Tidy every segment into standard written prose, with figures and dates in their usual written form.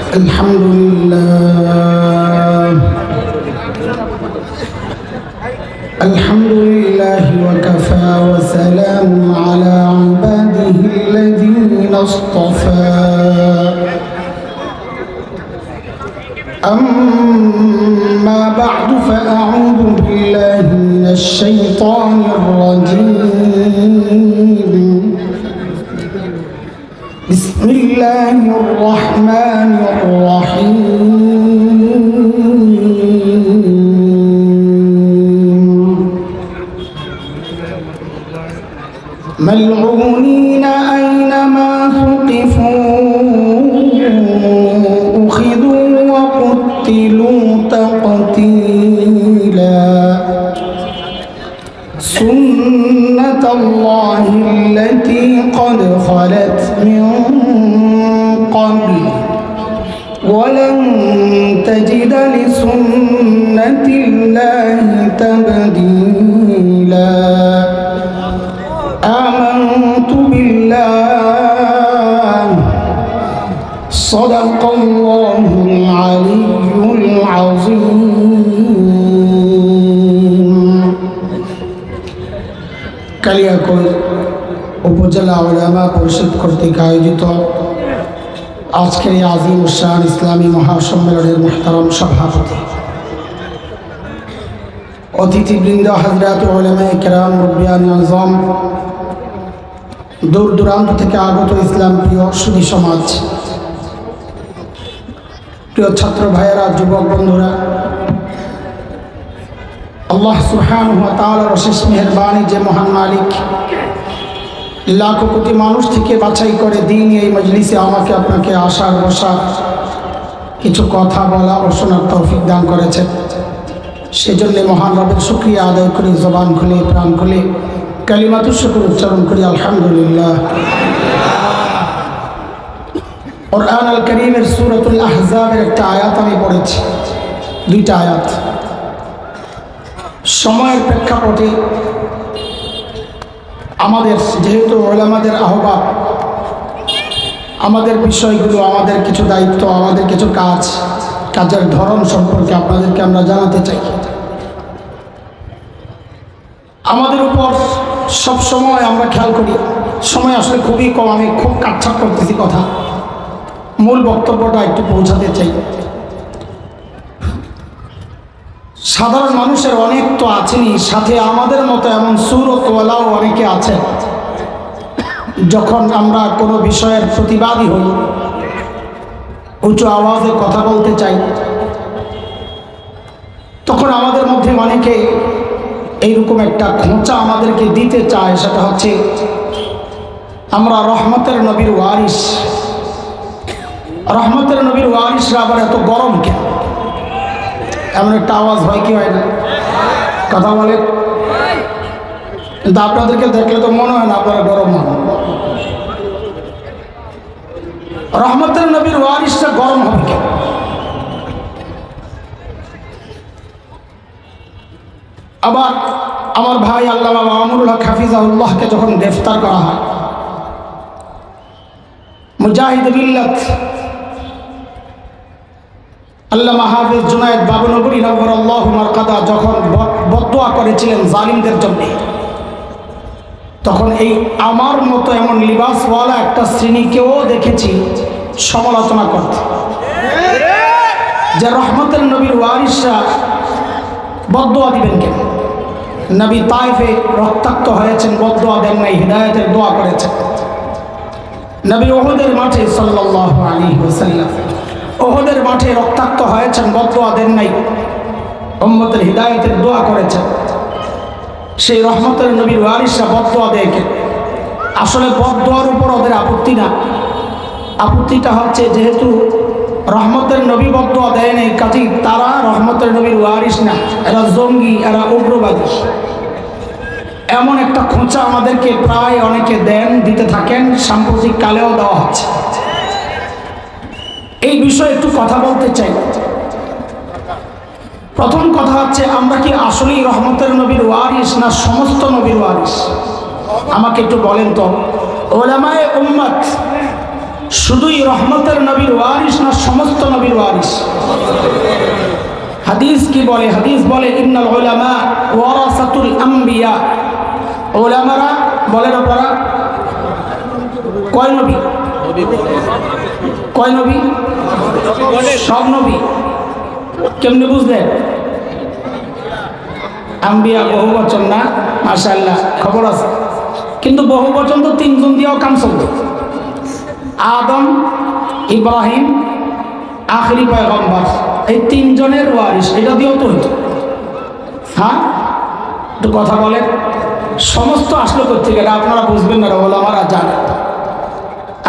الحمد لله الحمد لله وكفى وسلام على عباده الذين اصطفى أما بعد فأعوذ بالله من الشيطان الرجيم بسم الله الرحمن الرحيم ملعونين أينما ثقفوا أخذوا وقتلوا تقتيلا سنة الله التي قد خلت من قبل ولن تجد لسنة الله تبديلا آمنت بالله صدق الله العلي العظيم কালিয়াকৈর উপজেলা উলামা পরিষদ কর্তৃক আয়োজিত আজকের এই আজিম শান ইসলামী মহাসম্মেলনের মুহতারাম সভাপতি অতিথিবৃন্দ হযরত উলামায়ে কেরাম মুরব্বিয়ানে আযম দূর দূরান্ত থেকে আগত ইসলাম প্রিয় সুধী সমাজ প্রিয় ছাত্র ভাইয়েরা যুবক বন্ধুরা আল্লাহ সুবহানাহু ওয়া তাআলার অশেষ মেহেরবানি যে মহান মালিক লাখো কোটি মানুষ থেকে বাছাই করে দিন এই মজলিসে আমাকে আপনাকে আসার বসার কিছু কথা বলা ও শোনার তৌফিক দান করেছেন সেজন্য মহান রবের শুকরিয়া আদায় করি জবান খুলে প্রাণ খুলে কালিমাতুশ শুকর উচ্চারণ করি আলহামদুলিল্লাহ কুরআন আল কারীমের সূরাতুল আহজাবের একটা আয়াত আমি পড়েছি দুইটা আয়াত সময়ের প্রেক্ষাপটে আমাদের যেহেতু উলামাদের আহ্বান আমাদের বিষয়গুলো আমাদের কিছু দায়িত্ব আমাদের কিছু কাজের ধরন সম্পর্কে আপনাদেরকে আমরা জানাতে চাই আমাদের উপর সব সময় আমরা খেয়াল করি সময় আসলে খুবই কম আমি খুব কাটছাট করতেছি কথা মূল বক্তব্যটা একটু পৌঁছাতে চাই সাধারণ মানুষের অনেক তো আছেনই সাথে আমাদের মতো এমন সুরতওয়ালাও অনেকে আছে যখন আমরা কোনো বিষয়ের প্রতিবাদী হই উঁচু আওয়াজে কথা বলতে চাই তখন আমাদের মধ্যে অনেকে এইরকম একটা খোঁচা আমাদেরকে দিতে চায় সেটা হচ্ছে আমরা রহমতের নবীর ওয়ারিস রহমতের নবীর ওয়ারিসরা আবার এত গরম কেন এমন একটা আওয়াজ হয় কি হয় না কথা বলে কিন্তু আপনাদেরকে দেখলে তো মনে হয় না আপনারা গরম হন রহমতের নবীর ওয়ারিসরা গরম হবে কেন আবার আমার ভাই আল্লামা মামুনুল হক হাফিজাহুল্লাহকে যখন গ্রেফতার করা হয় মুজাহিদ মিল্লাত আল্লামা হাফিজ জুনায়েদ বাবুনগরী নওয়ারাল্লাহু মারকাদা যখন বদদুয়া করেছিলেন জালিমদের জন্য তখন এই আমার মতো এমন লিবাসওয়ালা একটা শ্রেণীকেও দেখেছি সমালোচনা করতে যে রহমতের নবীর ওয়ারিসরা বদদুয়া দিবেন কেন নবী তায়েফে রক্তাক্ত হয়েছেন বদদুয়া দেন নাই হিদায়াতের দোয়া করেছেন নবী উহুদের মাঠে সাল্লাল্লাহু আলাইহি ওয়াসাল্লাম উহুদের মাঠে রক্তাক্ত হয়েছেন বদদুয়া দেন নাই উম্মতের হিদায়াতের দোয়া করেছেন সেই রহমতের নবীর ওয়ারিসরা বদদুয়া দেয় কেন আসলে বদদুয়ার উপর ওদের আপত্তি না আপত্তিটা হচ্ছে যেহেতু রহমতের নবী বদদুয়া দেয় নাই কাজেই তারা রহমতের নবীর ওয়ারিস না এরা জঙ্গি এরা উগ্রবাদী এমন একটা খোঁচা আমাদেরকে প্রায় অনেকে দেন দিতে থাকেন সাম্প্রতিক কালেও দেওয়া হচ্ছে এই বিষয়ে একটু কথা বলতে চাই প্রথম কথা হচ্ছে আমরা কি আসলেই রহমতের নবীর ওয়ারিস না সমস্ত নবীর ওয়ারিস আমাকে একটু বলেন তো উলামায়ে উম্মত শুধুই রহমতের নবীর ওয়ারিস না সমস্ত নবীর ওয়ারিস? হাদিস কি বলে? হাদিস বলে ইন্নাল উলামা ওয়ারাসাতুল আম্বিয়া। উলামারা বলেন আপনারা কয় নবী? কয় নবী? সব নবী। কেমনে বুঝলেন? আম্বিয়া বহু বচন না? মাশাআল্লাহ, খবর আছে। কিন্তু বহু বচন তো তিনজন দিয়েও কাম চলতো। আদম, ইব্রাহিম, আখরি পয়গম্বর, এই তিনজনের ওয়ারিস, এটা দিয়েও তো হইতো। হ্যাঁ, একটু কথা বলেন। সমস্ত আসলো করতে গেলে আপনারা বুঝবেন না, ওলামারা জানে।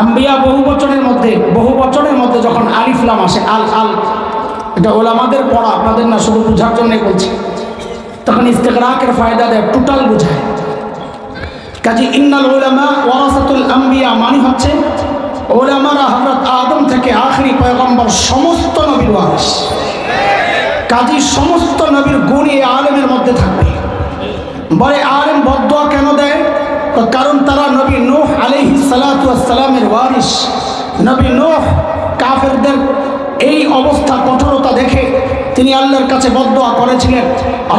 আম্বিয়া বহু বচনের মধ্যে যখন আলিফ লাম আসে, আল আল, এটা ওলামাদের পড়া, আপনাদের না, শুধু বোঝার জন্য বলছি, তখন ইস্তেগরাকের ফায়দা দেয়, টোটাল বোঝায়। কাজে ইন্নাল উলামা ওয়ারাসাতুল আম্বিয়া মানে হচ্ছে ওলামারা হযরত আদম থেকে আখরি পয়গম্বর সমস্ত নবীর ওয়ারিস। কাজে সমস্ত নবীর গুণ এই আলেমের মধ্যে থাকবে। বলে আলেম বদদুয়া কেন দেয়? কারণ তারা নবী নূহ আলাইহিস সালাতু ওয়াস সালামের ওয়ারিস। নবী নূহ কাফেরদের এই অবস্থা, কঠোরতা দেখে তিনি আল্লাহর কাছে বদদুয়া করেছিলেন,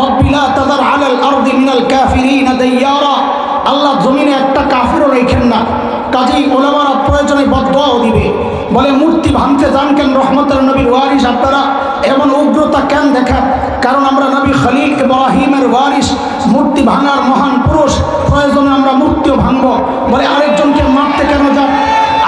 রব্বি লা তাযার আলাল আরদি মিনাল কাফিরিনা দাইয়ারা, আল্লাহ জমিনে একটা কাফিরও রেখেন না। কাজেই ওলামারা প্রয়োজনে বদদুয়াও দিবে। বলে মূর্তি ভাঙতে যান কেন রহমতের নবীর ওয়ারিস আপনারা? এমন উগ্রতা কেন দেখান? কারণ আমরা নবী খলিল ইব্রাহিমের ওয়ারিস, মূর্তি ভাঙার মহান পুরুষ, প্রয়োজনে আমরা মূর্তিও ভাঙব। বলে আরেকজনকে মারতে কেন যান?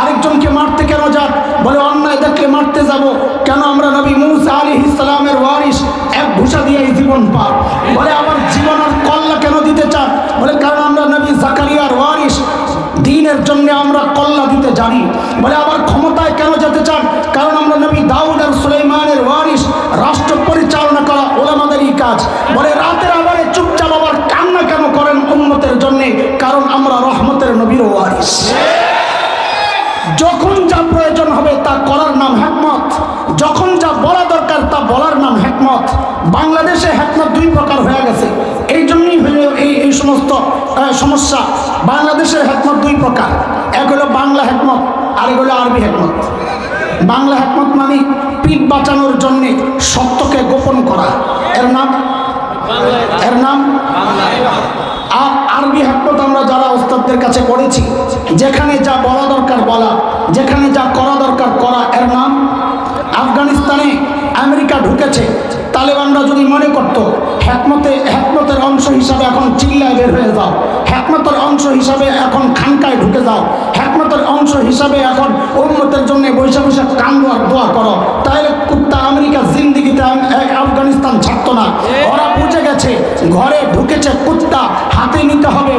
আরেকজনকে মারতে কেন যান? বলে অন্যায় দেখলে মারতে যাব কেন? আমরা নবী মূসা আলাইহিস সালামের ওয়ারিস, এক ঘুষা দিয়ে জীবন পার। বলে আবার জীবন আর কল্লা কেন দিতে চান? বলে কারণ আমরা নবী জাকারিয়ার ওয়ারিস, দ্বীনের জন্য আমরা কল্লা দিতে জানি। বলে আবার ক্ষমতায় কেন যেতে চান? কারণ আমরা নবী দাউদ আর সুলাইমানের ওয়ারিস, রাষ্ট্র পরিচালনা করা ওলামাদেরই কাজ। বলে রাতের আবারে চুপচাপ আবার কান্না কেন করেন উম্মতের জন্যে? কারণ আমরা রহমতের নবীর ওয়ারিস। যখন যা প্রয়োজন হবে তা করার নাম হিকমত, যখন যা বলা দরকার তা বলার নাম হিকমত। বাংলাদেশে হিকমত দুই প্রকার হয়ে গেছে, এই জন্যই হলো এই সমস্ত সমস্যা। বাংলাদেশের হিকমত দুই প্রকার, এক হলো বাংলা হিকমত, আরেক হলো আরবি হিকমত। বাংলা হিকমত মানে পিঠ বাঁচানোর জন্যে সত্যকে গোপন করা, এর নাম আর আরবি হিকমত আমরা যারা ওস্তাদদের কাছে পড়েছি, যেখানে যা বলা দরকার বলা, যেখানে যা করা দরকার করা, এর নাম। আফগানিস্তানে আমেরিকা ঢুকেছে, তালেবানরা যদি মনে করত হিকমতের অংশ হিসাবে এখন চিল্লায় বের হয়ে যাও, হিকমতের অংশ হিসাবে এখন খানকায় ঢুকে যাও, হিকমতের অংশ হিসাবে এখন উম্মতের জন্য বৈশা বৈশা কান্দো আর দোয়া করো, তাহলে কুত্তা আমেরিকা জিন্দিগিতে আফগানিস্তান ছাড়ত না। ওরা বুঝে গেছে ঘরে ঢুকেছে কুত্তা, হাতে নিতে হবে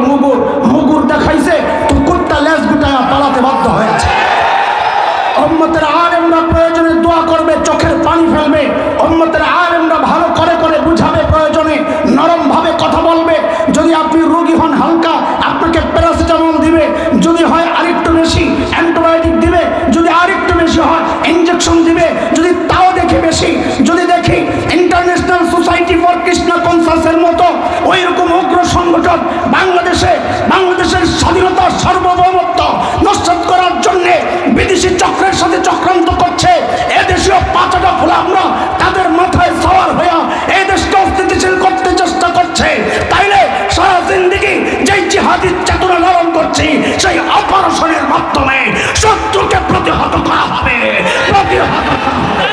মুগুর দেখাইছে তো কুত্তা লেজ গুটায়া পালাতে বাধ্য হয়েছে। উম্মতের আলেমরা প্রয়োজনে দোয়া করবে, চোখের পানি ফেলবে। উম্মতের আলেমরা ভালো করে করে বুঝাবে, প্রয়োজনে নরম ভাবে কথা বলবে। যদি আপনি রোগী হন হালকা, আপনাকে প্যারাসিটামল দিবে, যদি হয় আরেকটু বেশি অ্যান্টিবায়োটিক দিবে, যদি আরেকটু বেশি হয় ইনজেকশন দিবে, যদি তাও দেখি বেশি, যদি দেখি ইন্টারন্যাশনাল সোসাইটি ফর কৃষ্ণা কনসাসের মতো ওই রকম উগ্র সংগঠন বাংলাদেশের স্বাধীনতা সার্বভৌমত্ব নষ্ট করার জন্য বিদেশি চক্রের সাথে চক্রান্ত করছে, এদেশীয় পাঁচটা গোলামরা তাদের মাথায় সওয়ার হয়ে এই দেশকে অস্থিতিশীল করতে চেষ্টা করছে। তাইলে সারা জিন্দেগি যেই জিহাদি চেতনা লালন করছি, সেই অপারেশনের মাধ্যমে শত্রুকে প্রতিহত করা হবে, প্রতিহত করা হবে।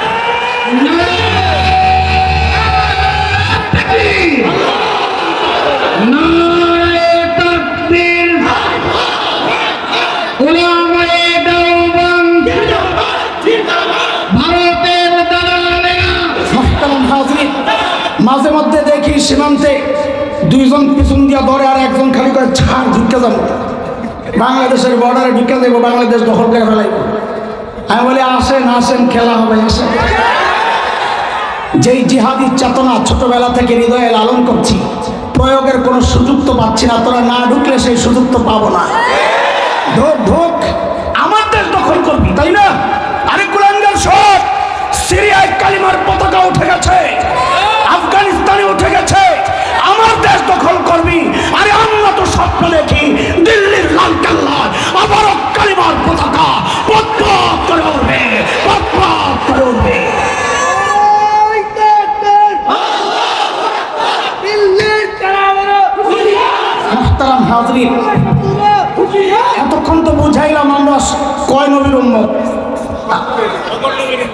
মাঝে মধ্যে দেখি সীমান্তে দুইজন পিছন দিয়া ধরে আর একজন খালি করে ছাড় ঢুকে যাবো, বাংলাদেশের বর্ডারে ঢুকে যাবো, বাংলাদেশ দখল করে ফেলাইব। আমি বলি আসেন খেলা হবে, আসেন। যেই জিহাদি চেতনা ছোটবেলা থেকে হৃদয়ে লালন করছি, প্রয়োগের কোনো সুযোগ তো পাচ্ছি না, তোরা না ঢুকলে সেই সুযোগ তো পাবো না। ঢোক আমার দেশ দখল করবি, তাই না? আরে কুলাঙ্গার সব সিরিয়ায় কালিমার পতাকা উঠে গেছে, আফগানিস্তানে উঠে গেছে, আমার দেশ দখল করবি। আরে আমরা তো স্বপ্ন দেখি দিল্লির লাল কেল্লায় আবারও কালিমার পতাকা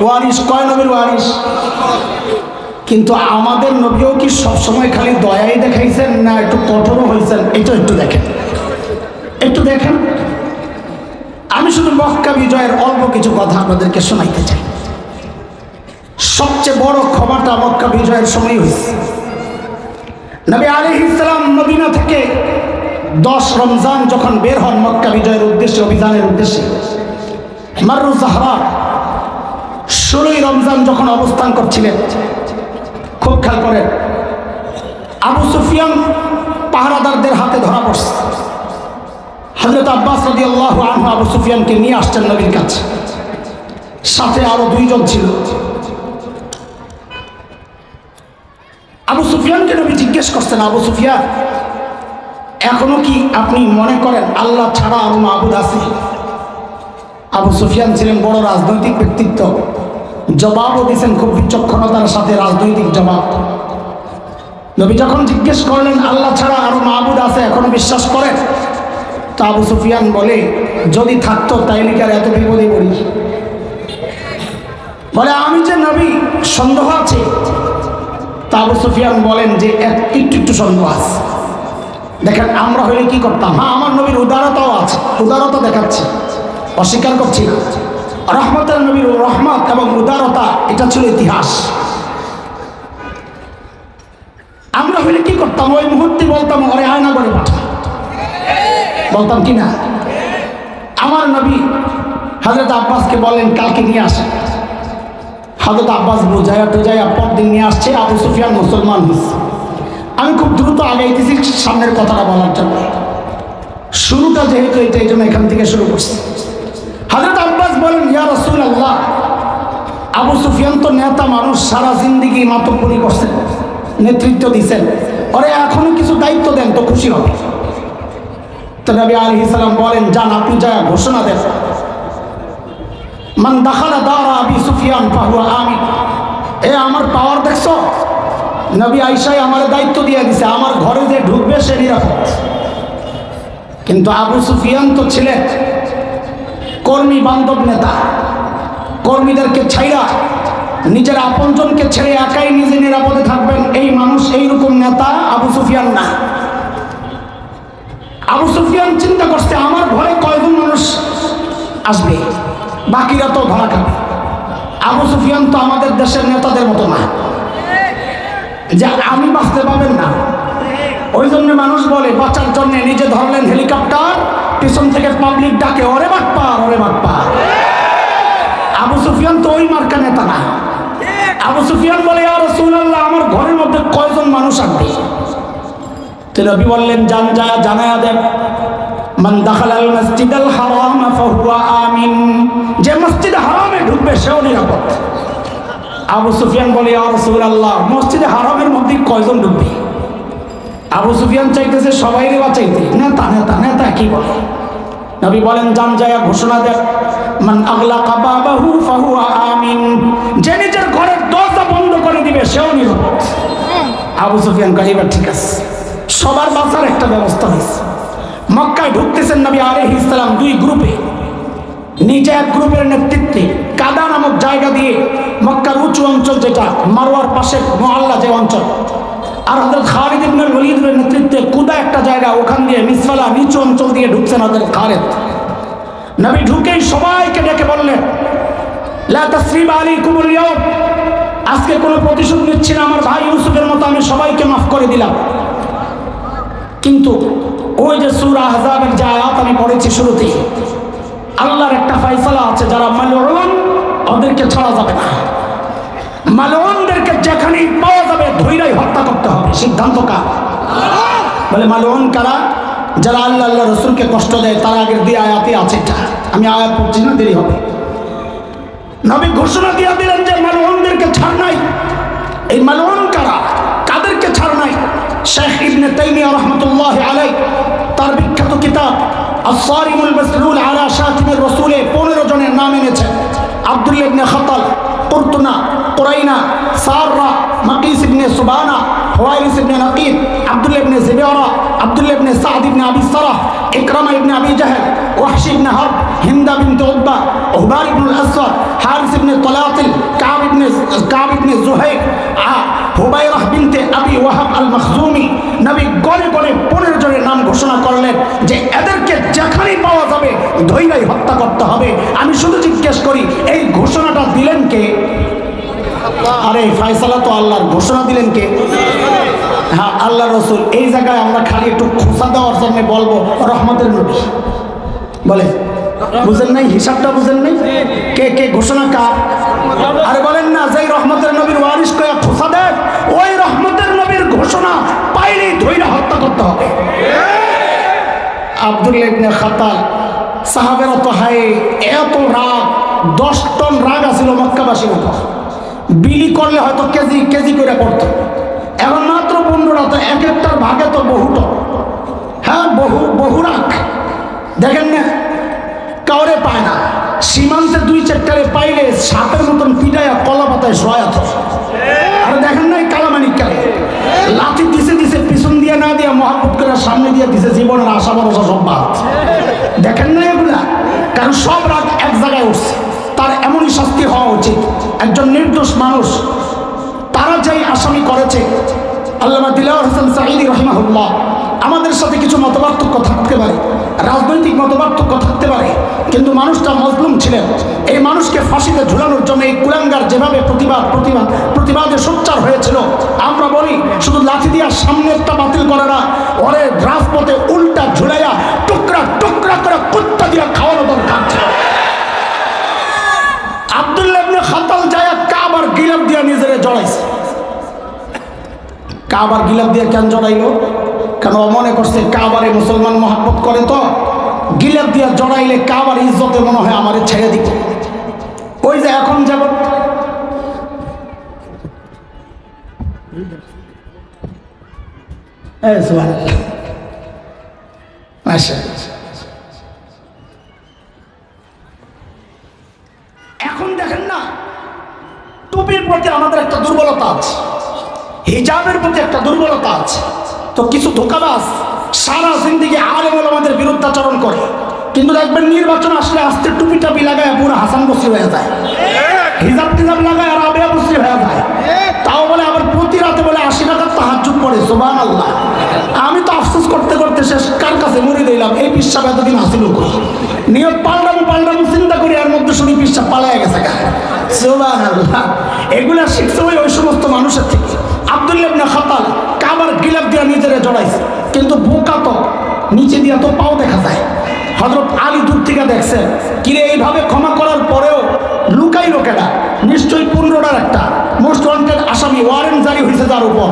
ওয়ারিস, কয় নবীর ওয়ারিস? কিন্তু আমাদের নবীও কি সবসময় খালি দয়াই দেখাইছেন না একটু কঠোরও হয়েছেন? এটা একটু দেখেন, একটু দেখেন। আমি শুধু মক্কা বিজয়ের অল্প কিছু কথা আপনাদেরকে শোনাইতে চাই। সবচেয়ে বড় ক্ষমাটা মক্কা বিজয়ের সময় হয়েছে। নবী আলাইহিস সালাম মদিনা থেকে 10 রমজান যখন বের হন মক্কা বিজয়ের উদ্দেশ্যে, অভিযানের উদ্দেশ্যে, মাররু জাহরা 16 রমজান যখন অবস্থান করছিলেন, খুব খেয়াল করেন, আবু সুফিয়ান পাহারাদারদের হাতে ধরা পড়ছে। হযরত আব্বাস রাদিয়াল্লাহু আনহু আবু সুফিয়ানকে নিয়ে আসছেন নবীর কাছে, সাথে আরো 2 জন ছিল। আবু সুফিয়ানকে নবী জিজ্ঞেস করছেন, আবু সুফিয়ান, এখনো কি আপনি মনে করেন আল্লাহ ছাড়া আরো মাবুদ আছে? আবু সুফিয়ান ছিলেন বড় রাজনৈতিক ব্যক্তিত্ব, জবাবও দিয়েছেন খুব বিচক্ষণতার সাথে, রাজনৈতিক জবাব। নবী যখন জিজ্ঞেস করলেন আল্লাহ ছাড়া আরো মাবুদ আছে, এখনো বিশ্বাস করেন? তো আবু সুফিয়ান বলে, যদি থাকতো তাইলে কি আর এত বিপদে পড়ি? বলে, আমি যে নবী, সন্দেহ আছে? তা আবু সুফিয়ান বলেন যে একটু সন্দেহ আছে। দেখেন আমরা হইলে কি করতাম? হ্যাঁ, আমার নবীর উদারতাও আছে, উদারতা দেখাচ্ছে, অস্বীকার করছি না। রহমতের নবীর রহমত এবং উদারতা, এটা ছিল ইতিহাস। আমরা হইলে কি করতাম? ওই মুহূর্তে বলতাম, ওরে আয়না করে পাঠা, বলতাম কি না? আমার নবী হযরত আব্বাসকে বলেন কালকে নিয়ে আসে। হযরত আব্বাস বুঝায়া টুজায়া পরদিন নিয়ে আসছে। আবু সুফিয়ান মুসলমান হয়েছে। আমি খুব দ্রুত আগাইতেছি সামনের কথাটা বলার জন্য, শুরুটা যেহেতু এটা, এই জন্য এখান থেকে শুরু করছি। হযরত আব্বাস বলেন, ইয়া রাসূলুল্লাহ, আবু সুফিয়ান তো নেতা মানুষ, সারা জিন্দেগি মাতব্বরি করছেন, নেতৃত্ব দিচ্ছেন, ওরে এখনো কিছু দায়িত্ব দেন তো খুশি হবে। তো নবী আলাইহিস সালাম বলেন, যান আপনি যা ঘোষণা দেন, মান দাখালা দারা আবি সুফিয়ান ফাহুয়া আমিন। এ আমার পাওয়ার দেখছো? নবী আয়েশাই আমার দায়িত্ব দিয়ে দিছে, আমার ঘরে যে ঢুকবে সে নিরাপদ। কিন্তু আবু সুফিয়ান তো ছিলেন কর্মী বান্ধব নেতা, কর্মীদেরকে ছাইরা নিজের আপনজনকে ছেড়ে একাই নিজে নিরাপদে থাকবেন, এই মানুষ, এইরকম নেতা আবু সুফিয়ান না। আবু সুফিয়ান চিন্তা করছে, আমার ঘরে কয়জন মানুষ আসবে, বাকিরা তো ধরা খাবে। আবু সুফিয়ান তো আমাদের দেশের নেতাদের মতো না যে আমি বাঁচতে পাবেন না। ওই জন্য মানুষ বলে বাঁচার জন্য নিজে ধরলেন হেলিকপ্টার, পিছন থেকে পাবলিক ডাকে, ওরে বাটপার, ওরে বাটপার। আবু সুফিয়ান তো ওই মার্কা নেতা না। আবু সুফিয়ান বলে, ইয়া রাসূলুল্লাহ, আমার ঘরের মধ্যে কয়জন মানুষ আসবে? তো নবী বললেন, জানায়া দেন, মান দাখালাল মসজিদাল হারাম ফাহুয়া আমিন। যে মসজিদে হারামে ঢুকবে সেও নিরাপদ। আবু সুফিয়ান বলে, ইয়া রাসূলুল্লাহ, মসজিদে হারামের মধ্যে কয়জন ঢুকবে? আবু সুফিয়ান চাইতেছে সবাইরে বাঁচাইতে, নেতা নেতা নেতা কি বলে? নবী বলেন, যান যায়া ঘোষণা দেন, মান আগলাকা বাবাহু ফাহুয়া আমিন। যে নিজের ঘরের দরজা বন্ধ করে দিবে সেও নিরাপদ। আবু সুফিয়ান কয়, এবার ঠিক আছে, সবার বাঁচার একটা ব্যবস্থা হয়েছে। মক্কায় ঢুকতেছেন নবী আলাইহিস সালাম 2 গ্রুপে। নিজে এক গ্রুপের নেতৃত্বে কাদা নামক জায়গা দিয়ে, মক্কার উঁচু অঞ্চল যেটা, মারওয়ার পাশে মুআল্লা যে অঞ্চল, আর হযরত খালিদ ইবনে ওয়ালিদের নেতৃত্বে কুদা একটা জায়গা, ওখান দিয়ে মিসফালা নিচু অঞ্চল দিয়ে ঢুকছেন হযরত খালিদ। নবী ঢুকেই সবাইকে ডেকে বললেন, লা তাসরিবা আলাইকুমুল ইয়াউম, আজকে কোনো প্রতিশোধ নিচ্ছি না, আমার ভাই ইউসুফের মতো আমি সবাইকে মাফ করে দিলাম। কিন্তু ওই যে সূরা আহজাবের যে আয়াত আমি পড়েছি শুরুতেই, আল্লাহর একটা ফয়সালা আছে, যারা মালউন ওদেরকে ছাড়া যাবে না। মালউনদেরকে যেখানেই পাওয়া যাবে ধইরাই হত্যা করতে হবে। সিদ্ধান্ত কার? বলে মালউন কারা? যারা আল্লাহ রাসূলকে কষ্ট দেয়। তার আগের দিয়ে আয়াতে আছে, এটা আমি আয়াত পড়ছি না, দেরি হবে। নবী ঘোষণা দিয়ে দিলেন যে মালউনদেরকে ছাড় নাই। এই মালউন কারা? কাদেরকে ছাড় নাই? শেখ ইবনে তাইমিয়া রাহমাতুল্লাহি আলাইহি তার বিখ্যাত কিতাব আস-সারিমুল মাসলুল আলা শাতিমির রাসূলে 15 জনের নাম এনেছেন। আব্দুল্লাহ ইবনে খাতাল, কুরতুনা, কুরাইনা, সাররা, মাকিস ইবনে সুবানা, হুয়াইরিস ইবনে নাকিব, আব্দুল্লাহ ইবনে জিবারা, আব্দুল্লাহ ইবনে সাদ ইবনে আবি সারাহ, ইকরামা ইবনে আবি জাহল, ওয়াহশি ইবনে হারব, হিন্দা বিনতে উতবা, উহবার ইবনে আসওয়াদ, হারিস ইবনে তলাতিল, কাব ইবনে জুহাইর, হুবাইরাহ বিনতে আবি ওয়াহাব আল মখজুমি। নবী গনে গনে 15 জনের নাম ঘোষণা করলেন যে এদেরকে যেখানেই পাওয়া যাবে ধৈরাই হত্যা করতে হবে। আমি শুধু জিজ্ঞেস করি, এই ঘোষণাটা দিলেন কে? আরে ফয়সালা তো আল্লাহর, ঘোষণা দিলেন কে? হ্যাঁ, আল্লাহ রসুল। এই জায়গায় আমরা খালি একটু খোঁচা দেওয়ার জন্য বলবো রহমতের নবী বলে, বুঝেন নাই? হিসাবটা বুঝেন নাই? কে কে ঘোষণা কার? আরে বলেন না, যেই রহমতের নবীর ওয়ারিস কয়া খোঁচা দেয়, ওই রহমতের নবীর ঘোষণা পাইলেই ধৈর্য হত্যা করতে হবে। আব্দুল্লাহ ইবনে খাতাল, সাহাবেরা তো হায় এত রাগ, 10 টন রাগ আছিল মক্কাবাসীর উপর। বিলি করলে হয়তো কেজি কেজি করে পড়তো। এখন মাত্র 15টা, তো এক একটার ভাগে তো বহু টন। হ্যাঁ, বহু রাগ। দেখেন না, কাউরে পায় না। সীমান্তে 2-4টারে পাইলে সাপের মতন পিটাইয়া কলা পাতায় শোয়াত। আর দেখেন না, কালামানিক কালে লাঠি দিছে পিছন দিয়ে না দিয়ে মহাব্বত করে সামনে দিয়ে দিছে, জীবনের আশা ভরসা সব বাদ। দেখেন না এগুলা? কারণ সব রাগ এক জায়গায় উঠছে। তার এমনই শাস্তি হওয়া উচিত। একজন নির্দোষ মানুষ, তারা যেই আসামি করেছে, আল্লামা দিলওয়ার হোসেন সাঈদী রাহিমাহুল্লাহ, আমাদের সাথে কিছু মতপার্থক্য থাকতে পারে, রাজনৈতিক মতপার্থক্য থাকতে পারে, কিন্তু মানুষটা মজলুম ছিলেন। এই মানুষকে ফাঁসিতে ঝুলানোর জন্য এই কুলাঙ্গার যেভাবে প্রতিবাদে সোচ্চার হয়েছিল, আমরা বলি শুধু লাঠি দিয়া সামনেরটা বাতিল করে না, ওরে রাজপথে উল্টা ঝুলাইয়া টুকরা টুকরা করে কুত্তা দিয়া খাওয়ানো দরকার ছিল। আব্দুল্লাহ ইবনে খাতাল যায় কাবার গিলাফ দিয়া নিজেরে জড়াইছে। কাবার গিলাফ দিয়ে কেন জড়াইলো? কেন মনে করছে কাবারে মুসলমান মহাব্বত করে, তো গিলাফ দিয়া জড়াইলে কাবার ইজ্জতে মনে হয় আমারে ছেড়ে দিত। ওই যে এখন যাব এখন দেখেন না, টুপির প্রতি আমাদের একটা দুর্বলতা আছে, হিজাবের প্রতি একটা দুর্বলতা আছে। তো কিছু ধোঁকাবাজ সারা জিন্দিগি আলেম ওলামাদের বিরুদ্ধাচরণ করে, কিন্তু দেখবেন নির্বাচন আসলে আস্তে টুপি টাপি লাগায় পুরো হাসান বসরি হয়ে যায়, হিজাব টিজাব লাগায় আর আবেয়া বসরি হয়ে যায়। তাও বলে আবার প্রতি রাতে বলে 80 টাকার তাহাজ্জুদ পড়ে, সুবহানাল্লাহ। আমি তো আফসোস করতে করতে শেষ কার কাছে মরে দিলাম। এই পিসাব এতদিন হাসিল করি, নিয়ত পাল্টামু চিন্তা করি, আর মধ্যে শুনি পিসাব পালায় গেছে। সুবহানাল্লাহ। এগুলা শিখছে ওই সমস্ত মানুষের থেকে। আব্দুল্লাহ ইবনে খাতাল কাবার গিলাফ দিয়া নিজেরে জড়াইছে, কিন্তু বোকা তো নিচে দিয়া তো পাও দেখা যায়। হযরত আলী দূর থেকে দেখছে, কিরে এইভাবে ক্ষমা করার পরেও লুকাই লোকেরা, নিশ্চয়ই 15টার একটা মোস্ট ওয়ান্টেড আসামি, ওয়ারেন্ট জারি হয়েছে যার উপর।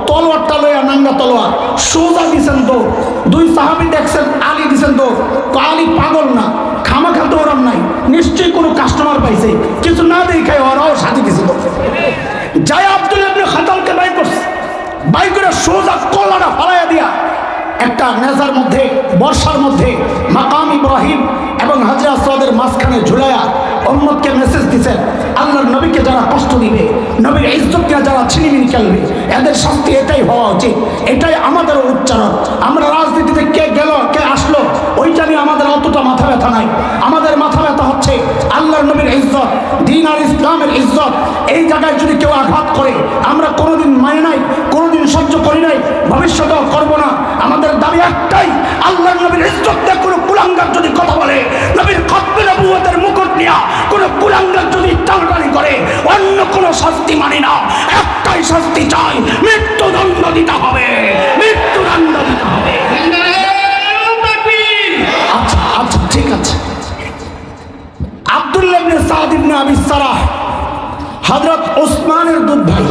তলোয়ারটা লইয়া, নাঙ্গা তলোয়ার, সোজা দিছেন দৌড়। 2 সাহাবী দেখছেন, আলী দিছেন দৌড়। তো আলী পাগল না, খামাখা দৌড়ান নাই, নিশ্চয়ই কোনো কাস্টমার পাইছে, কিছু না দেখায় ওরাও সাথে দিছে। যাই আব্দুল্লাহ ইবনে খাতালকে বাই করছে, বাই করে সোজা কলাটা ফালাইয়া দিয়া একটা নেজার মধ্যে, বর্ষার মধ্যে মাকাম ইব্রাহিম এবং হাজরা আসওয়াদের মাঝখানে ঝুলাইয়া উম্মতকে মেসেজ দিচ্ছেন, আল্লাহর নবীকে যারা কষ্ট দিবে, নবীর ইজ্জতকে যারা ছিনিমিনি খেলবে, এদের শাস্তি এটাই হওয়া উচিত। এটাই আমাদের উচ্চারণ। আমরা রাজনীতিতে কে গেল কে আসলো ওইটা নিয়ে আমাদের অতটা মাথা ব্যথা নাই। আমাদের মাথা ব্যথা হচ্ছে আল্লাহর নবীর ইজ্জত, দ্বীন আর ইসলামের ইজ্জত। এই জায়গায় যদি কেউ আঘাত করে, আমরা কোনোদিন মানে নাই, কোনোদিন সহ্য করি নাই, ভবিষ্যতেও করবো না। আমাদের দাবি একটাই, আল্লাহর নবীর ইজ্জত নিয়ে কোনো কুলাঙ্গার যদি কথা বলে, নবীর খতবে নবুয়তের মুকুট নিয়ে কোনো কুলাঙ্গার যদি টানাটানি করে, অন্য কোনো শাস্তি মানি না। একটাই শাস্তি চাই, মৃত্যুদণ্ড দিতে হবে, মৃত্যুদণ্ড দিতে হবে। আচ্ছা আচ্ছা, ঠিক আছে। আব্দুল্লাহ ইবনে সাদ ইবনে আবি সারাহ, হযরত ওসমানের দুধ ভাই।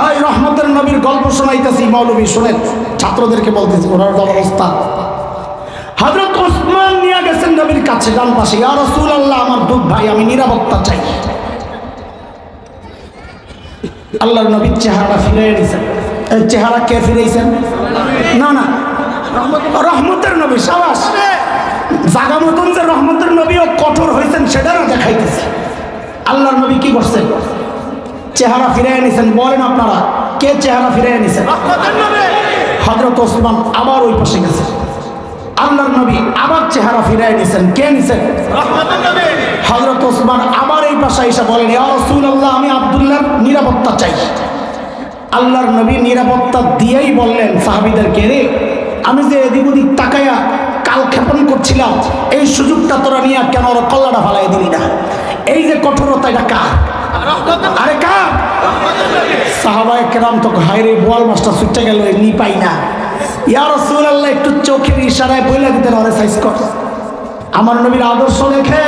এই রহমতের নবীর গল্প শোনাইতেছি, মৌলবী শুনেন, ছাত্রদেরকে বলতেছি, ওনার অবস্থা। হযরত ওসমান নিয়ে গেছেন নবীর কাছে ডান পাশে, ইয়া রাসূলুল্লাহ, আমার দুধ ভাই, আমি নিরাপত্তা চাই। আল্লাহর নবীর চেহারাটা ফিরিয়ে দিয়েছেন। এই চেহারা কে ফিরাইছেন? না না, রহমতের নবী। সাবাস। জাগা মতন যে রহমতের নবীও কঠোর হয়েছেন সেটাও দেখাইতেছে। আল্লাহর নবী কি করছেন? চেহারা ফিরিয়ে নিয়েছেন। বলেন আপনারা কে চেহারা ফিরে নিছে? হযরত ওসমান আবার ওই পাশে গেছে, আল্লাহর নবী আবার চেহারা ফিরে নিছেন, কে নিছেন? হযরত ওসমান আবার এই পাশে এসে বলেন, ইয়া রাসূলুল্লাহ, আমি আব্দুল্লাহর নিরাপত্তা চাই। আল্লাহর নবী নিরাপত্তা দিয়েই বললেন সাহাবীদেরকে, রে আমি যে এদিক ওদিক তাকায়া কাল ক্ষেপণ করছিলাম, এই সুযোগটা তোরা নিয়ে কেন ওরা কল্লাটা ফালাই দিলি না? এই যে কঠোরতা, এটা কার? আরে কার? সাহাবায়ে কেরাম তো হায়রে বোয়াল মাছটা ছুটে গেল, এমনি পাই না। ইয়া রাসূলুল্লাহ, একটু চোখের ইশারায় বইলা দিতেন ওরে সাইজ কর। আমার নবীর আদর্শ দেখে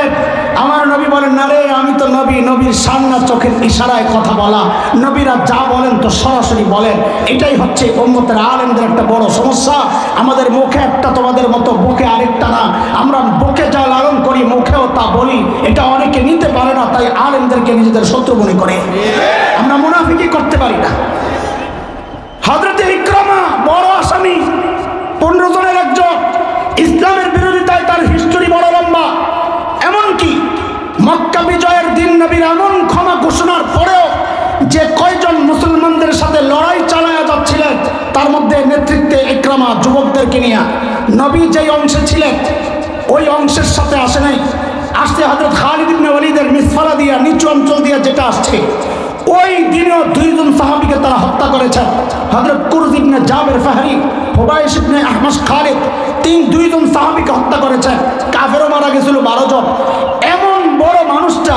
আমার নবী বলেন, না রে আমি তো নবী, নবীর সামনে চোখের ইশারায় কথা বলা, নবীরা যা বলেন তো সরাসরি বলেন। এটাই হচ্ছে উম্মতের আলেমদের একটা বড় সমস্যা। আমাদের মুখে একটা, তোমাদের মতো বুকে আরেকটা না। আমরা বুকে যা লালন করি মুখেও তা বলি, এটা অনেকে নিতে পারে না, তাই আলেমদেরকে নিজেদের শত্রু মনে করে। আমরা মুনাফিকি করতে পারি না। হযরত ইকরামা বড় আসামি, 15 জনের একজন, ইসলামের বিরোধিতায় তার হিস্টোরি বড় লম্বা। এমনকি মক্কা বিজয়ের দিন নবীর এমন ক্ষমা ঘোষণার পরেও যে কয়জন মুসলমানদের সাথে লড়াই চালায়া যাচ্ছিলেন, তার মধ্যে নেতৃত্বে ইকরামা যুবকদেরকে নিয়ে, নবী যেই অংশে ছিলেন ওই অংশের সাথে আসে নাই, আসতে হযরত খালিদ ইবনে ওয়ালিদের মিসফালা দিয়া নিচু অঞ্চল দিয়া যেটা আসছে, ওই দিনেও 2 জন সাহাবীকে তারা হত্যা করেছেন। হযরত কুরজ ইবনে জাবের ফাহরি, হুবাইশ ইবনে আহমাস খালিদ, 2 জন সাহাবীকে হত্যা করেছেন। কাফেরও মারা গেছিল 12 জন। এমন বড় মানুষটা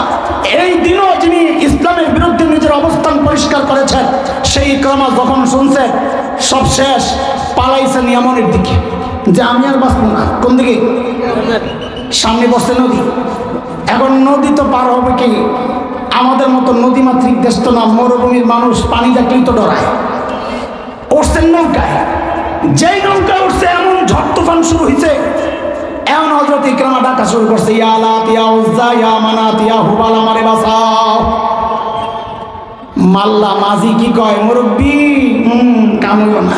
এই দিনও যিনি ইসলামের বিরুদ্ধে নিজের অবস্থান পরিষ্কার করেছেন, সেই ইকরামা যখন শুনছেন সব শেষ, পালাইছেন ইয়ামনের দিকে, যে আমি আর বাঁচব না। কোন দিকে? সামনে বসে নদী। এখন নদী তো পার হবে কি? আমাদের মতো নদীমাতৃক দেশ তো না, মরুভূমির মানুষ পানি দেখলেই তো ডরায়। উঠছেন নৌকায়, যেই নৌকায় উঠছে এমন ঝড় তুফান শুরু হয়েছে, এমন হযরত ইকরামা ডাকা শুরু করছে, ইয়া লাত ইয়া উজ্জা ইয়া মানাত ইয়া হুবাল, আমারে বাঁচাও। মাল্লা মাঝি কি কয়, মুরব্বি কাম হইব না,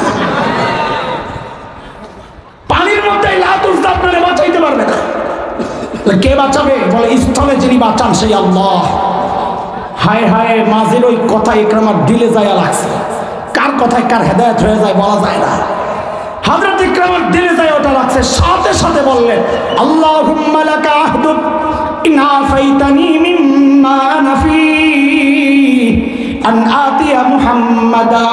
পানির মধ্যে লাত উজ্জা আপনারে বাঁচাইতে পারবে না। কে বাঁচাবে? বলে স্থলে যিনি বাঁচান সেই আল্লাহ। হায় হায়, মাঝির ওই কথা ইকরামার দিলে যায় লাগছে। কার কথায় কার হেদায়েত হয়ে যায় বলা যায় না। হযরত ইকরামার দিলে যায় ওটা লাগছে, সাথে সাথে বললেন, আল্লাহুম্মা লাকা আহদু ইন আফাইতানি মিম্মা নাফি আন আতিয়া মুহাম্মাদা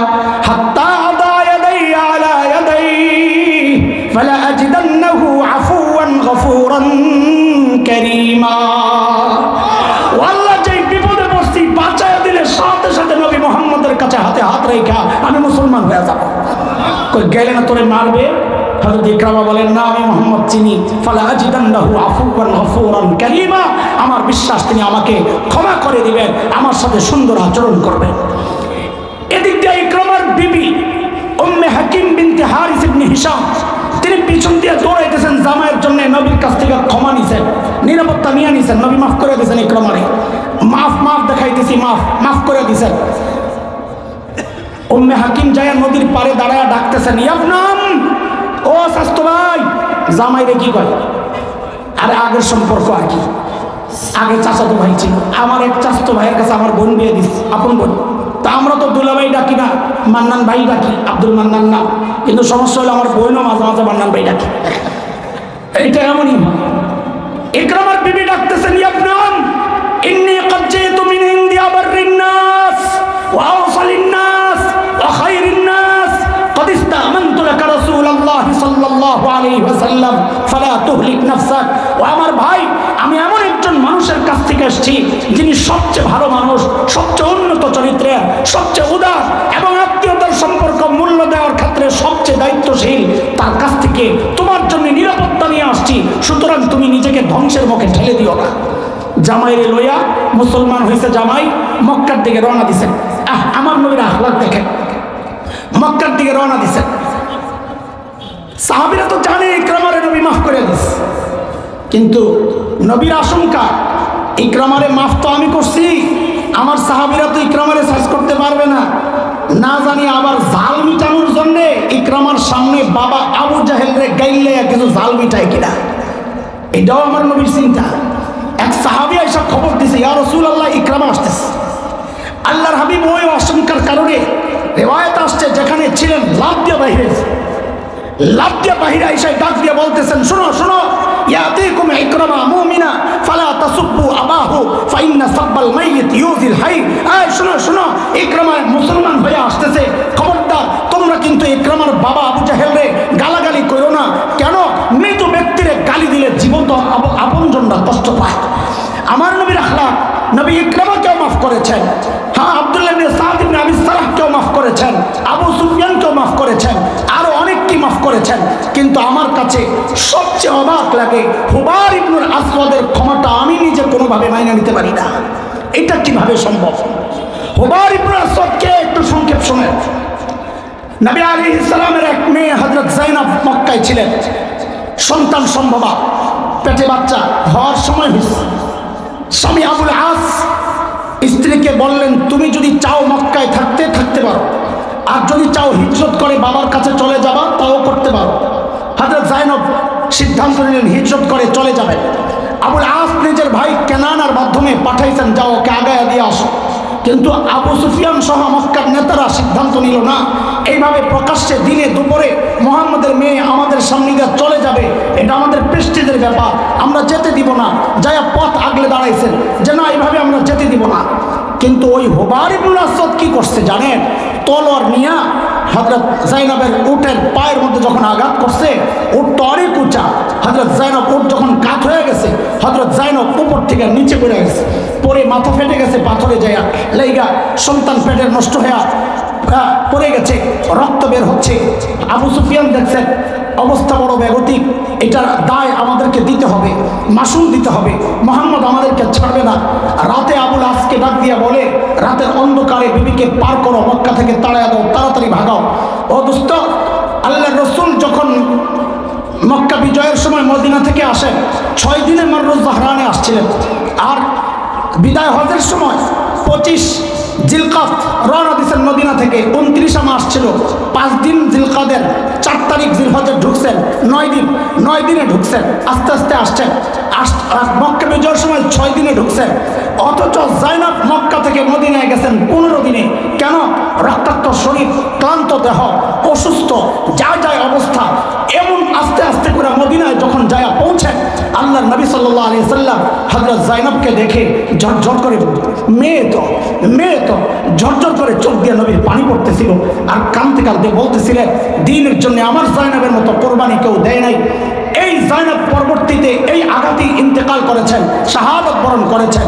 হাত্তা আদা ইয়াদাই আলা ইয়াদাই ফালা আজিদান্নাহু আফুওয়ান গফুরান কারীমা। সাথে সাথে নবী মুহাম্মদের কাছে হাতে হাত রেখা আমি মুসলমান হয়ে যাব। কই গেলে না তোরে মারবে? হযরত ইকরামা বলেন, না আমি মুহাম্মদ চিনি। ফালা আজিদান্নাহু আফুওয়ান গফুরান কারীমা, আমার বিশ্বাস তিনি আমাকে ক্ষমা করে দিবেন, আমার সাথে সুন্দর আচরণ করবেন। এদিক দিয়ে ইকরামার বিবি উম্মে হাকিম বিনতে হারিস ইবনে হিশাম, তিনি পিছন দিয়ে দৌড়াইতেছেন জামাইয়ের জন্য, নবীর কাছ থেকে ক্ষমা নিছেন, নিরাপত্তা নিয়ে নিছেন। নবী মাফ করে দিয়েছেন ইকরামারে, মাফ মাফ দেখাইতেছি, মাফ মাফ করে দিছেন। উম্মে হাকিম যায় নদীর পাড়ে দাঁড়ায় ডাকতেছেন, ইয়াবনাম, ও স্বাস্থ্য ভাই। জামাইরে কি করে? আরে আগের সম্পর্ক আর কি, আগে চাচাতো ভাই ছিল। আমার এক চাচাতো ভাইয়ের কাছে আমার বোন বিয়ে দিস, আপন বোন। তা আমরা তো দুলাভাই ডাকি না, মান্নান ভাই ডাকি, আব্দুল মান্নান না। কিন্তু সমস্যা হলো আমার বোনও মাঝে মাঝে মান্নান ভাই ডাকি। এইটা এমনই হয়। ইকরামার বিবি ডাকতেছেন, ইয়াবনাম ইন্নী ক্বাদ জিতু মিন ইনদি আবাররিন নাস ওয়া আওসালিন নাস ওয়া খায়রিন নাস ক্বাদ ইসতা'মানতু লাকা রাসূলুল্লাহ সাল্লাল্লাহু আলাইহি ওয়াসাল্লাম ফালা তুহলিক নাফসাক। ও আমার ভাই, আমি এমন একজন মানুষের কাছ থেকে এসেছি যিনি সবচেয়ে ভালো মানুষ, সবচেয়ে উন্নত চরিত্রের, সবচেয়ে উদার এবং আত্মীয়তার সম্পর্ক মূল্য দেওয়ার ক্ষেত্রে সবচেয়ে দায়িত্বশীল। তার কাছ থেকে তোমার জন্য নিরাপত্তা নিয়ে আসছি, সুতরাং তুমি নিজেকে ধ্বংসের মুখে ঠেলে দিও না। জামাইরে লইয়া, মুসলমান হয়েছে জামাই, মক্কার দিকে রওনা দিছেন। আমার নবীর আখলাক দেখেন, মক্কার দিকে রওনা দিছেন। সাহাবীরা তো জানে ইকরামারে নবী মাফ করে দিস, কিন্তু নবীর আশঙ্কা ইকরামারে মাফ তো আমি করছি, আমার সাহাবীরা তো ইকরামারে সাজ করতে পারবে না, না জানি আবার জাল মিটানোর জন্য ইকরামার সামনে বাবা আবু জাহেল রে গাইলে কিছু জাল মিটায় কিনা, এটাও আমার নবীর চিন্তা। এক সাহাবী এসব খবর দিছে, ইয়া রাসূলুল্লাহ ইকরামা আসতেছে। আল্লাহর হাবিব ওই আশঙ্কার কারণে রিওয়ায়াত আসছে যেখানে ছিলেন লাফ দিয়ে বাহিরে এসে ডাক দিয়ে বলতেছেন, শোনো শোনো, ইয়াতিকুম ইকরামা মুমিনা ফালা তাসুব্বু আবাহু ফাইন্না সাব্বাল মাইয়িত ইউজিল হাই। এই শোনো শোনো, ইকরামা মুসলমান হয়ে আসতেছে, খবরদার তোমরা কিন্তু ইকরামার বাবা আবু জাহেল রে গালাগালি করো না। কেন? মৃত ব্যক্তিরে গালি দিলে জীবন্ত আপনজনরা কষ্ট পায়। আমার নবীর আখলাক, নবী ইকরামাকেও মাফ করেছেন, হ্যাঁ আব্দুল্লাহ ইবনে সাদ ইবনে আবি সারাহকেও মাফ করেছেন, আবু সুফিয়ানকেও মাফ করেছেন, আরো অনেককে মাফ করেছেন। কিন্তু আমার কাছে সবচেয়ে অবাক লাগে হুবার ইবনুল আসওয়াদের ক্ষমাটা আমি নিজে কোনোভাবে মাইনে নিতে পারি না। এটা কিভাবে সম্ভব? হুবার ইবনুল আসওয়াদকে একটু সংক্ষেপ শোনেন। নবী আলাইহিস সালামের এক মেয়ে হযরত যায়নাব মক্কায় ছিলেন, সন্তান সম্ভবা, পেটে বাচ্চা হওয়ার সময় হয়েছে। স্বামী আবুল আস স্ত্রীকে বললেন, তুমি যদি চাও মক্কায় থাকতে পারো, আর যদি চাও হিজরত করে বাবার কাছে চলে যাবা তাও করতে পারো। হযরত যায়নাব সিদ্ধান্ত নিলেন হিজরত করে চলে যাবেন। আবুল আস নিজের ভাই কেনানার মাধ্যমে পাঠাইছেন, যাও ওকে আগায়া দিয়ে আসো। কিন্তু আবু সুফিয়ান সহ মক্কার নেতারা সিদ্ধান্ত নিল না, এইভাবে প্রকাশ্যে দিনে দুপুরে মুহাম্মদের মেয়ে আমাদের সামনে দিয়ে চলে যাবে, এটা আমাদের প্রেস্টিজের ব্যাপার, আমরা যেতে দিব না। যায়া পথ আগলে দাঁড়াইছেন যে না, এইভাবে আমরা যেতে দিব না। কিন্তু ওই হুবার ইবনুল আসওয়াদ কি করছে জানেন? তলোয়ার নিয়ে হযরত যায়নাবের উটের পায়ের মধ্যে যখন আঘাত করছে, উটটা অনেক উঁচা, হযরত যায়নাব উট যখন কাত হয়ে গেছে, হযরত যায়নাব উপর থেকে নিচে পড়ে গেছে, পরে মাথা ফেটে গেছে, পাথরে যাইয়া লাইগা সন্তান পেটের নষ্ট হয়ে পড়ে গেছে, রক্ত বের হচ্ছে। আবু সুফিয়ান দেখছেন অবস্থা বড় বেগতিক, এটার দায় আমাদেরকে দিতে হবে, মাসুল দিতে হবে, মুহাম্মদ আমাদেরকে ছাড়বে না। রাতে আবুল আসকে ডাক দিয়া বলে, রাতের অন্ধকারে বিবিকে পার করো, মক্কা থেকে তাড়াইয়া দাও, তাড়াতাড়ি ভাগাও। ও দোস্ত, আল্লাহর রাসূল যখন মক্কা বিজয়ের সময় মদিনা থেকে আসেন, 6 দিনে মাররুজ জাহরানে আসছিলেন, আর বিদায় হজের সময় 25 জিলকাদ রওনা দিয়েছেন মদিনা থেকে। 29 মাস ছিল, 5 দিন জিলকাদের, 4 তারিখ জিলহজে ঢুকছেন, 9 দিনে ঢুকছেন, আস্তে আস্তে আসছেন। মক্কা বিজয়ের সময় 6 দিনে ঢুকছেন, অথচ যায়নাব মক্কা থেকে মদিনায় গেছেন 15 দিনে। কেন? রক্তাক্ত শরীর, ক্লান্ত দেহ, অসুস্থ, যায় অবস্থা। এমন আস্তে আস্তে করে মদিনায় যখন যায়া পৌঁছেন, আল্লাহর নবী সাল্লাল্লাহু আলাইহি সাল্লাম হযরত যায়নাবকে দেখে ঝরঝর করে, মেয়ে তো ঝরঝর করে চোখ দিয়ে নবীর পানি পড়তেছিল, আর কাঁদতে কাঁদতে বলতেছিলেন, দ্বীনের জন্য আমার যায়নাবের মতো কোরবানি কেউ দেয় নাই। এই যায়নাব পরবর্তীতে এই আঘাতেই ইন্তেকাল করেছেন, শাহাদাত বরণ করেছেন।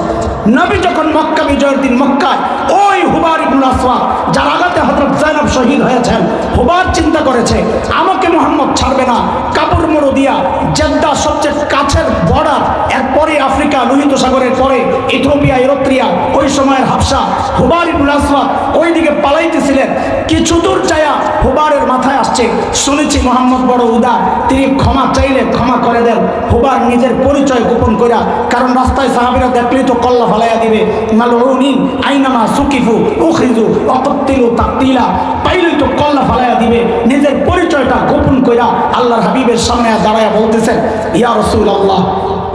নবী যখন মক্কা বিজয়ের দিন মক্কায় ওই হুবার ইবনুল আসওয়াদ, যার আঘাতে হযরত যায়নাব শহীদ হয়েছেন, হুবার চিন্তা করেছে আমাকে মুহাম্মদ ছাড়বে না। কাপড় মোড়ো দিয়া জেদ্দা সবচেয়ে কাছের বর্ডার, এরপরে আফ্রিকা, লোহিত সাগরের পরে ইথিওপিয়া, এরিত্রিয়া, ওই সময়ের হাবশা। হুবার ইবনুল আসওয়াদ ওইদিকে পালাইতেছিলেন। কিছু দূর যায়া হুবারের মাথায় আসছে, শুনেছি মুহাম্মদ বড় উদার, তিনি ক্ষমা চাইলে ক্ষমা করে দেন। হুবার নিজের পরিচয় গোপন করা, কারণ রাস্তায় সাহাবীরা দেখলেই তো কল্লা ফালাইয়া দিবে। মালউনিন আইনামা সুকিফু উখরিজু ওয়াকতিলু তাকতিলা, পাইলেই তো কল্লা ফালাইয়া দিবে। নিজের পরিচয়টা গোপন কইরা আল্লাহর হাবিবের সামনে দাঁড়ায়া বলতেছেন, ইয়া রাসূলুল্লাহ,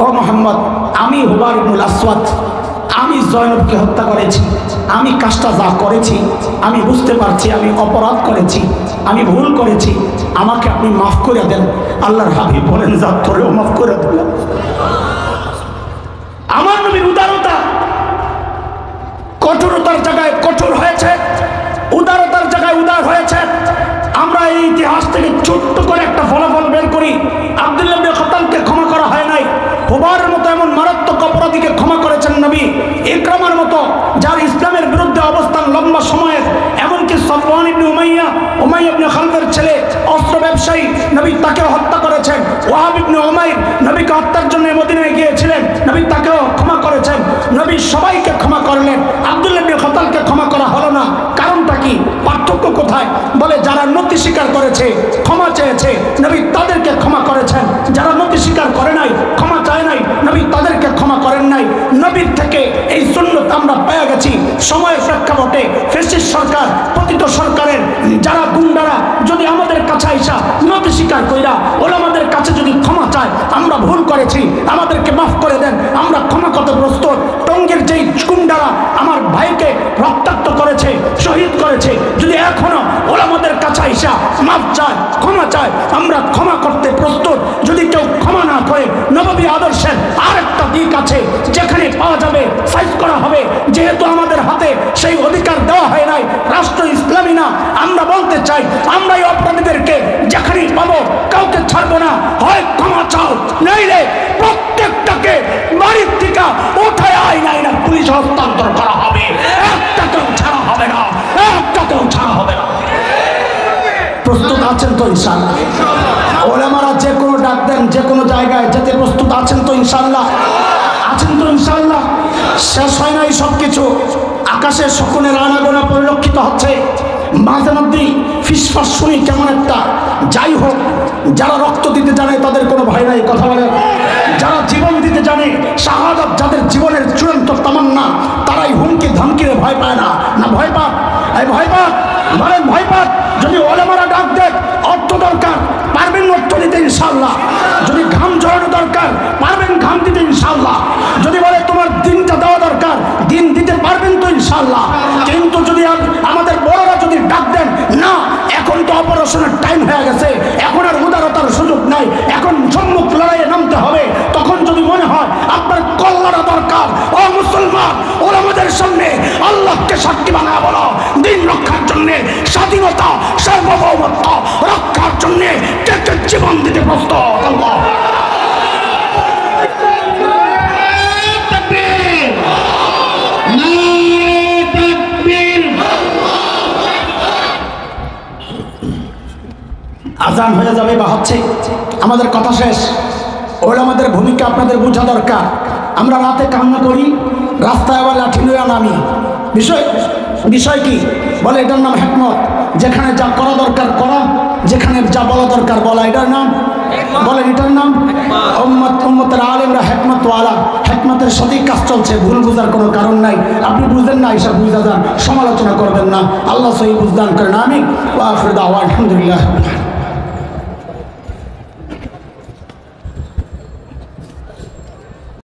ও মুহাম্মদ, আমি হুবার ইবনুল আসওয়াদ, আমি যায়নাবকে হত্যা করেছি। আমি কাজটা যা করেছি আমি বুঝতে পারছি, আমি অপরাধ করেছি, আমি ভুল করেছি, আমাকে আপনি মাফ করে দেন। আল্লাহর হাবিব বলেন, যা তোরেও মাফ করে দেন। আমার নবীর উদারতা কঠোরতার জায়গায় কঠোর হয়েছে, উদারতার জায়গায় উদার হয়েছে। আমরা এই ইতিহাস থেকে ছোট্ট করে একটা ফলাফল বের করি, আব্দুল্লাহ ইবনে খাতালকে ক্ষমা করা হয় নাই। হুবারের মতো এমন মারাত্মক অপরাধীকে ক্ষমা করেছেন নবী। ইকরামার মতো, যার ইসলামের বিরুদ্ধে অবস্থান লম্বা সময়ের, এমনকি সাফওয়ান ইবনে উমাইয়া ইবনে খালদের ছেলে, অস্ত্র ব্যবসায়ী, নবী তাকে হত্যা করেছেন। ওয়াহাব ইবনে উমাইর নবীকে হত্যার জন্য মদিনায় গিয়েছিলেন, নবী তাকেও ক্ষমা করেছেন। নবী সবাইকে ক্ষমা করলেন, আব্দুল্লাহ ইবনে খাতালকে ক্ষমা করা হলো না। কারণটা কি? পার্থক্য কোথায়? বলে, যারা নতি স্বীকার করেছে, ক্ষমা চেয়েছে, নবী তাদেরকে ক্ষমা করেছেন। যারা নতি স্বীকার করে নাই, ক্ষমা চায় নাই, নবী তাদেরকে ক্ষমা করেন নাই। নবীর থেকে এই সুন্নত আমরা পেয়ে গেছি। সময়ের প্রেক্ষাপটে ফ্যাসিস্ট সরকার, পতিত সরকারের যারা গুন্ডারা যদি আমাদের কাছে আইসা নতি স্বীকার কইরা ওলামাদের কাছে যদি ক্ষমা চায়, আমরা ভুল করেছি, আমাদেরকে মাফ করে দেন, আমরা ক্ষমা করতে প্রস্তুত। টঙ্গীর যেই গুন্ডারা আমার ভাইকে রক্তাক্ত করেছে, শহীদ করেছে, যদি এখনো আছে, যেখানে পাওয়া যাবে সাইজ করা হবে। যেহেতু আমাদের হাতে সেই অধিকার দেওয়া হয় নাই, রাষ্ট্র ইসলামী না, আমরা বলতে চাই আমরা এই অপরাধীদেরকে যেখানেই পাবো কাউকে ছাড়বো না। হয় ক্ষমা চাও, নইলে প্রত্যেকটাকে বাড়ির থেকে উঠায় আইনা পুলিশ হস্তান্তর করা হবে। একটাকেও ছাড়া হবে না, একটাকেও ছাড়া হবে না। প্রস্তুত আছেন তো ইনশাআল্লাহ? ওলামারা যে কোনো ডাক দেন, যে কোনো জায়গায় যেতে প্রস্তুত আছেন তো ইনশাআল্লাহ? আছেন তো ইনশাআল্লাহ? শেষ হয় নাই সব কিছু। আকাশে শকুনের আনাগোনা পরিলক্ষিত হচ্ছে, মাঝে মধ্যেই ফিসফাস শুনি কেমন একটা। যাই হোক, যারা রক্ত দিতে জানে তাদের কোনো ভয় নাই, কথা বলে। যারা জীবন দিতে জানে, শাহাদাত যাদের জীবনের চূড়ান্ত তামান্না, তারাই হুমকি ধমকিরে ভয় পায় না। না ভয় পাক? এই ভয় পাক, বলেন ভয় পাক? যদি ওলামারা ডাক দেন, অর্থ দরকার, পারবেন অর্থ দিতে ইনশাআল্লাহ। যদি ঘাম ঝরানো দরকার, পারবেন ঘাম দিতে ইনশাআল্লাহ। যদি বলে তোমার দিনটা দেওয়া দরকার, দিন দিতে পারবেন তো ইনশাআল্লাহ। কিন্তু যদি আমাদের বড়রা যদি ডাক দেন, না এখন তো অপারেশনের টাইম হয়ে গেছে, এখন আর উদারতার সুযোগ নাই, এখন সম্মুখ লড়াইয়ে নামতে হবে, তখন যদি মনে হয় আপনার কল্যাণ দরকার, ও মুসলমান, ওরা আমাদের সামনে আল্লাহকে সাক্ষী বানায় বলো, দিন রক্ষার জন্য, স্বাধীনতা সার্বভৌমত্ব রক্ষার জন্য কে কে জীবন দিতে প্রস্তুত? আল্লাহ আজান হয়ে যাবে বা হচ্ছে, আমাদের কথা শেষ। ওলামাদের ভূমিকা আপনাদের বোঝা দরকার। আমরা রাতে কান্না করি, রাস্তায় আবার লাঠি লইয়া নামি। বিষয় কি? বলে এটার নাম হিকমত। যেখানে যা করা দরকার করা, যেখানে যা বলা দরকার বলা, এটার নাম বলে, এটার নাম উম্মতের আলেমরা হিকমত ওয়ালা। হিকমতের সাথেই কাজ চলছে, ভুল বুঝার কোনো কারণ নাই। আপনি বুঝেন না, এসব বুঝা যান, সমালোচনা করবেন না। আল্লাহ সহি বুঝদান করেন। আমিন। ওয়া আখিরু দাওয়ানা আলহামদুলিল্লাহ।